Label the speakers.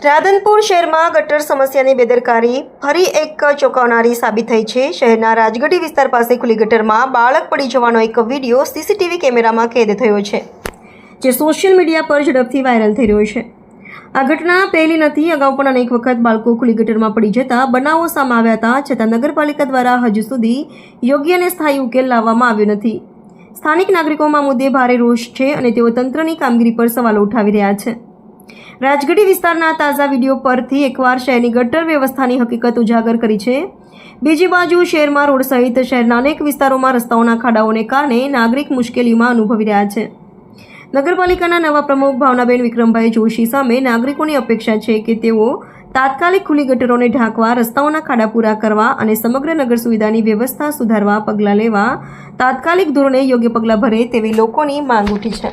Speaker 1: રાધનપુર શહેરમાં ગટર સમસ્યાની બેદરકારી ફરી એક ચોંકાવનારી સાબિત થઈ છે। શહેરના રાજગઢી વિસ્તાર પાસે ખુલ્લી ગટરમાં બાળક પડી જવાનો એક વિડીયો સીસીટીવી કેમેરામાં કેદ થયો છે, જે સોશિયલ મીડિયા પર ઝડપથી વાયરલ થઈ રહ્યો છે। આ ઘટના પહેલી નથી, અગાઉ પણ અનેક વખત બાળકો ખુલ્લી ગટરમાં પડી જતા બનાવો સામે આવ્યા હતા, છતાં નગરપાલિકા દ્વારા હજુ સુધી યોગ્ય અને સ્થાયી ઉકેલ લાવવામાં આવ્યો નથી। સ્થાનિક નાગરિકોમાં મુદ્દે ભારે રોષ છે અને તેઓ તંત્રની કામગીરી પર સવાલો ઉઠાવી રહ્યા છે। રાજગઢી વિસ્તારના તાજા વિડીયો પરથી એકવાર શહેરની ગટર વ્યવસ્થાની હકીકત ઉજાગર કરી છે। બીજી બાજુ શહેરમાં રોડ સહિત શહેરના અનેક વિસ્તારોમાં રસ્તાઓના ખાડાઓને કારણે નાગરિક મુશ્કેલીઓમાં અનુભવી રહ્યા છે। નગરપાલિકાના નવા પ્રમુખ ભાવનાબેન વિક્રમભાઈ જોશી સામે નાગરિકોની અપેક્ષા છે કે તેઓ તાત્કાલિક ખુલ્લી ગટરોને ઢાંકવા, રસ્તાઓના ખાડા પૂરા કરવા અને સમગ્ર નગર સુવિધાની વ્યવસ્થા સુધારવા પગલાં લેવા તાત્કાલિક ધોરણે યોગ્ય પગલાં ભરે તેવી લોકોની માંગ ઉઠી છે।